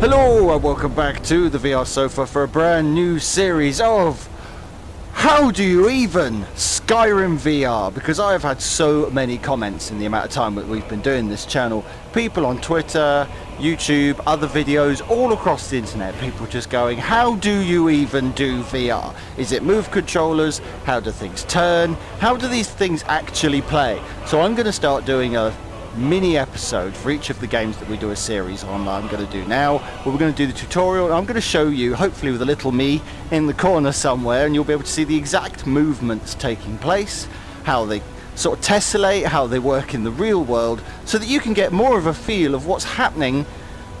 Hello and welcome back to the VR Sofa for a brand new series of How Do You Even Skyrim VR, because I have had so many comments in the amount of time that we've been doing this channel. People on Twitter, YouTube, other videos, all across the internet, people just going, how do you even do VR? Is it move controllers? How do things turn? How do these things actually play? So I'm going to start doing a mini episode for each of the games that we do a series on. I'm going to do now, we're going to do the tutorial, and I'm going to show you, hopefully with a little me in the corner somewhere, and you'll be able to see the exact movements taking place, how they sort of tessellate, how they work in the real world, so that you can get more of a feel of what's happening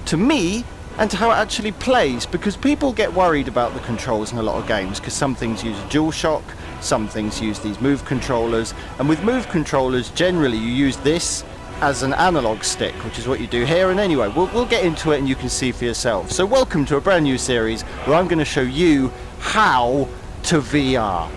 to me and to how it actually plays, because people get worried about the controls in a lot of games, because some things use a DualShock, some things use these move controllers, and with move controllers generally you use this as an analog stick, which is what you do here. And anyway, we'll get into it and you can see for yourself. So welcome to a brand new series where I'm going to show you how to VR.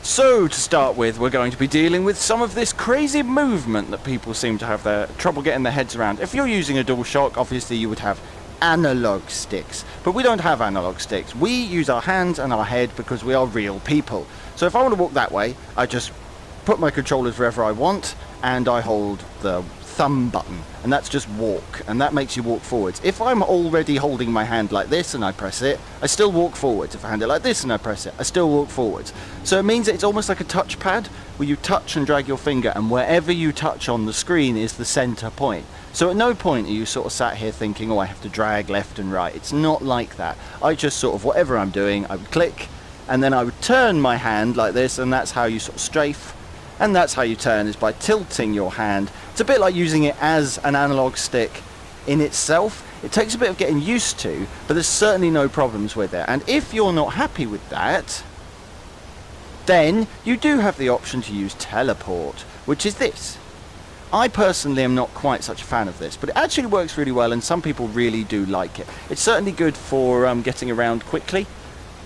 So to start with, we're going to be dealing with some of this crazy movement that people seem to have their trouble getting their heads around. If you're using a DualShock, obviously you would have analog sticks, but we don't have analog sticks. We use our hands and our head because we are real people. So if I want to walk that way, I just put my controllers wherever I want and I hold the thumb button, and that's just walk, and that makes you walk forwards. If I'm already holding my hand like this and I press it, I still walk forwards. If I hand it like this and I press it, I still walk forwards. So it means that it's almost like a touchpad where you touch and drag your finger, and wherever you touch on the screen is the center point. So at no point are you sort of sat here thinking, oh, I have to drag left and right. It's not like that. I just sort of, whatever I'm doing, I would click, and then I would turn my hand like this, and that's how you sort of strafe. And that's how you turn, is by tilting your hand. It's a bit like using it as an analog stick in itself. It takes a bit of getting used to, but there's certainly no problems with it. And if you're not happy with that, then you do have the option to use teleport, which is this. I personally am not quite such a fan of this, but it actually works really well, and some people really do like it. It's certainly good for getting around quickly.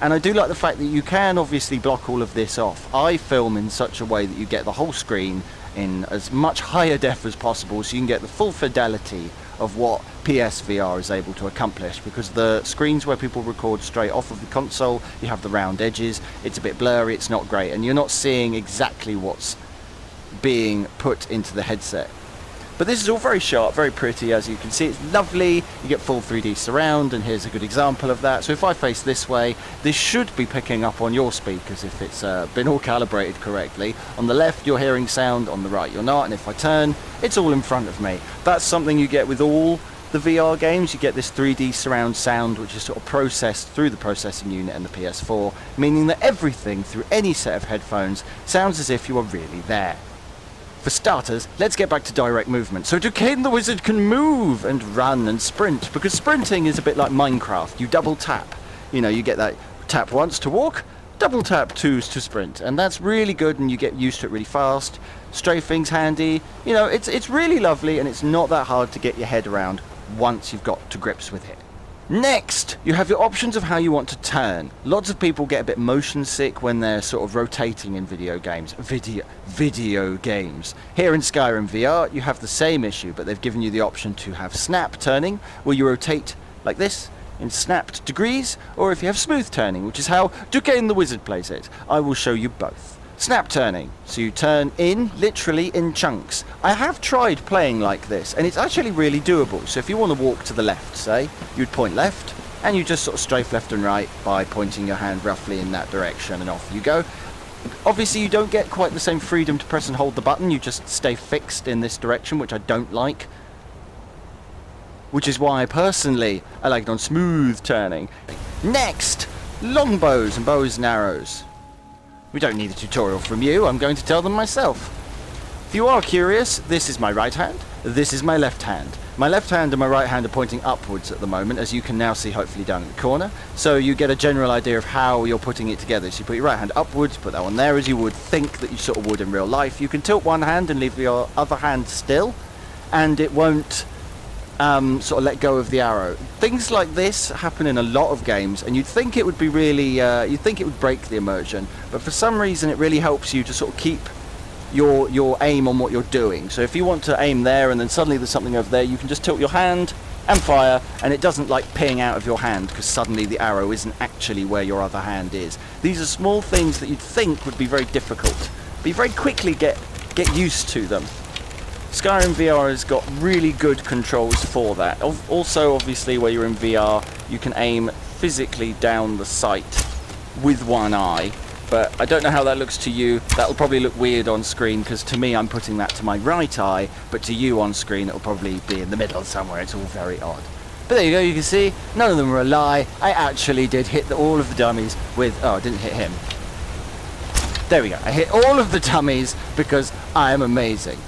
And I do like the fact that you can obviously block all of this off. I film in such a way that you get the whole screen in as much higher def as possible, so you can get the full fidelity of what PSVR is able to accomplish, because the screens where people record straight off of the console, you have the round edges, it's a bit blurry, it's not great, and you're not seeing exactly what's being put into the headset. But this is all very sharp, very pretty, as you can see. It's lovely. You get full 3D surround, and here's a good example of that. So if I face this way, this should be picking up on your speakers if it's been all calibrated correctly. On the left, you're hearing sound. On the right, you're not. And if I turn, it's all in front of me. That's something you get with all the VR games. You get this 3D surround sound, which is sort of processed through the processing unit and the PS4, meaning that everything through any set of headphones sounds as if you are really there. For starters, let's get back to direct movement. So Dukane the Wizard can move and run and sprint, because sprinting is a bit like Minecraft. You double tap. You know, you get that tap once to walk, double tap twos to sprint, and that's really good, and you get used to it really fast. Strafing's handy. You know, it's really lovely, and it's not that hard to get your head around once you've got to grips with it. Next, you have your options of how you want to turn. Lots of people get a bit motion sick when they're sort of rotating in video games. Video games. Here in Skyrim VR, you have the same issue, but they've given you the option to have snap turning, where you rotate like this in snapped degrees, or if you have smooth turning, which is how Dukane the Wizard plays it. I will show you both. Snap turning, so you turn in, literally in chunks. I have tried playing like this, and it's actually really doable. So if you want to walk to the left, say, you'd point left, and you just sort of strafe left and right by pointing your hand roughly in that direction, and off you go. Obviously you don't get quite the same freedom to press and hold the button, you just stay fixed in this direction, which I don't like. Which is why personally I like it on smooth turning. Next, longbows and bows and arrows. We don't need a tutorial from you, I'm going to tell them myself. If you are curious, this is my right hand, this is my left hand. My left hand and my right hand are pointing upwards at the moment, as you can now see hopefully down in the corner. So you get a general idea of how you're putting it together. So you put your right hand upwards, put that one there as you would think that you sort of would in real life. You can tilt one hand and leave your other hand still, and it won't sort of let go of the arrow. Things like this happen in a lot of games, and you'd think it would be really, you'd think it would break the immersion, but for some reason it really helps you to sort of keep your aim on what you're doing. So if you want to aim there and then suddenly there's something over there, you can just tilt your hand and fire, and it doesn't like ping out of your hand because suddenly the arrow isn't actually where your other hand is. These are small things that you'd think would be very difficult, but you very quickly get used to them. Skyrim VR has got really good controls for that. Also, obviously, where you're in VR, you can aim physically down the sight with one eye, but I don't know how that looks to you. That'll probably look weird on screen, because to me I'm putting that to my right eye, but to you on screen it'll probably be in the middle somewhere. It's all very odd. But there you go, you can see none of them were a lie. I actually did hit all of the dummies with... oh, I didn't hit him. There we go, I hit all of the dummies because I am amazing.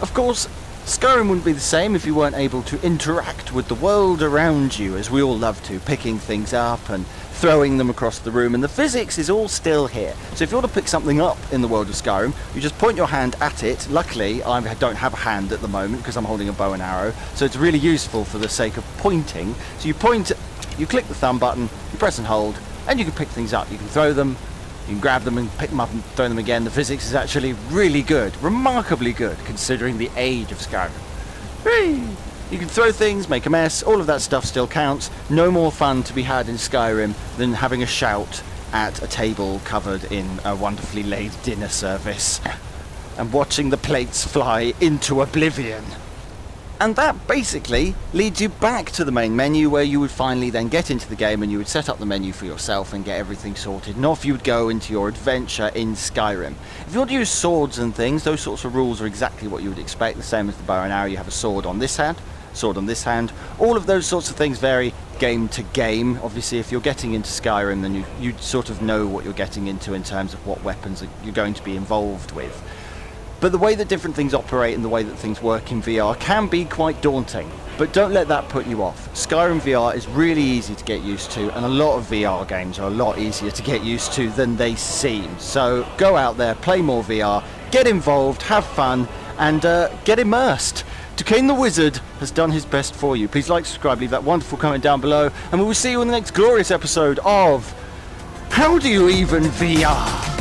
Of course, Skyrim wouldn't be the same if you weren't able to interact with the world around you, as we all love to, picking things up and throwing them across the room, and the physics is all still here. So if you want to pick something up in the world of Skyrim, you just point your hand at it. Luckily, I don't have a hand at the moment because I'm holding a bow and arrow, so it's really useful for the sake of pointing. So you point, you click the thumb button, you press and hold, and you can pick things up. You can throw them, you can grab them and pick them up and throw them again. The physics is actually really good, remarkably good, considering the age of Skyrim. Whee! You can throw things, make a mess, all of that stuff still counts. No more fun to be had in Skyrim than having a shout at a table covered in a wonderfully laid dinner service and watching the plates fly into oblivion. And that basically leads you back to the main menu, where you would finally then get into the game and you would set up the menu for yourself and get everything sorted, and off you would go into your adventure in Skyrim. If you want to use swords and things, those sorts of rules are exactly what you would expect, the same as the bow and arrow. You have a sword on this hand, sword on this hand. All of those sorts of things vary game to game. Obviously, if you're getting into Skyrim, then you sort of know what you're getting into in terms of what weapons you're going to be involved with. But the way that different things operate and the way that things work in VR can be quite daunting. But don't let that put you off. Skyrim VR is really easy to get used to, and a lot of VR games are a lot easier to get used to than they seem. So go out there, play more VR, get involved, have fun, and get immersed. Dukane the Wizard has done his best for you. Please like, subscribe, leave that wonderful comment down below, and we will see you in the next glorious episode of How Do You Even VR?